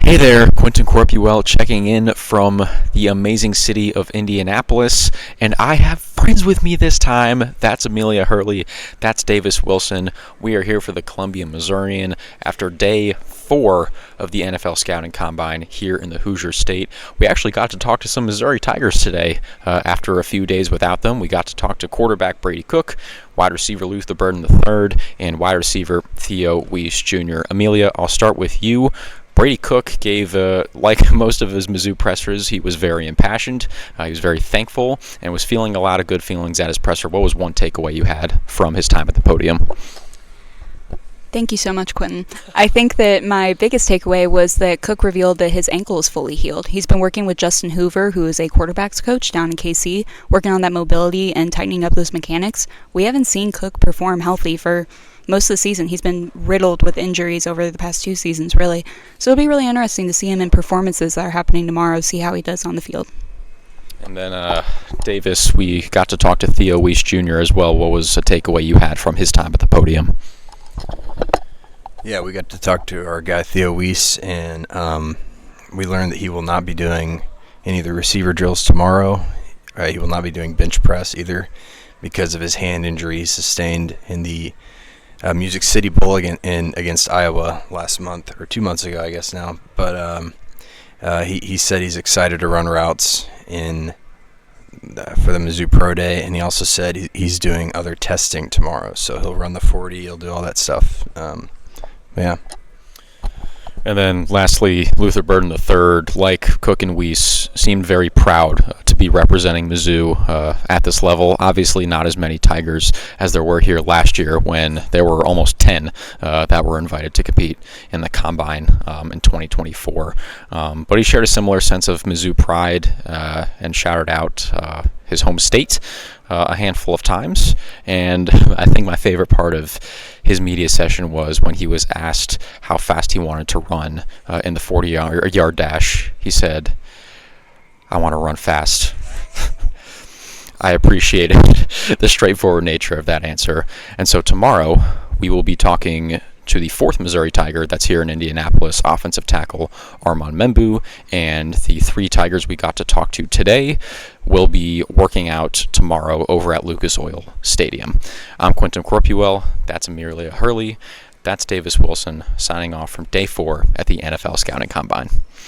Hey there, Quentin Corpuel checking in from the amazing city of Indianapolis, and I have friends with me this time. That's Amelia Hurley, that's Davis Wilson. We are here for the Columbia Missourian after day 4 of the NFL Scouting Combine here in the Hoosier State. We actually got to talk to some Missouri Tigers today after a few days without them. We got to talk to quarterback Brady Cook, wide receiver Luther Burden III, and wide receiver Theo Wease Jr. Amelia, I'll start with you. Brady Cook gave, like most of his Mizzou pressers, he was very impassioned. He was very thankful and was feeling a lot of good feelings at his presser. What was one takeaway you had from his time at the podium? Thank you so much, Quentin. I think that my biggest takeaway was that Cook revealed that his ankle is fully healed. He's been working with Justin Hoover, who is a quarterback's coach down in KC, working on that mobility and tightening up those mechanics. We haven't seen Cook perform healthy for most of the season. He's been riddled with injuries over the past 2 seasons, really. So it'll be really interesting to see him in performances that are happening tomorrow, see how he does on the field. And then, Davis, we got to talk to Theo Wease Jr. as well. What was a takeaway you had from his time at the podium? Yeah, we got to talk to our guy Theo Wease, and we learned that he will not be doing any of the receiver drills tomorrow. He will not be doing bench press either because of his hand injury he sustained in the Music City Bowl against Iowa last month, or 2 months ago, I guess now. But he said he's excited to run routes for the Mizzou Pro Day, and he also said he's doing other testing tomorrow. So he'll run the 40, he'll do all that stuff. Yeah. And then lastly, Luther Burden III, like Cook and Wease, seemed very proud to be representing Mizzou at this level. Obviously not as many Tigers as there were here last year when there were almost 10 that were invited to compete in the Combine in 2024. But he shared a similar sense of Mizzou pride and shouted out his home state a handful of times. And I think my favorite part of his media session was when he was asked how fast he wanted to run in the 40-yard dash. He said, "I want to run fast." I appreciated the straightforward nature of that answer. And so tomorrow we will be talking to the 4th Missouri Tiger that's here in Indianapolis, offensive tackle Armand Membu, and the 3 Tigers we got to talk to today will be working out tomorrow over at Lucas Oil Stadium. I'm Quentin Corpuel, that's Amelia Hurley, that's Davis Wilson, signing off from day 4 at the NFL Scouting Combine.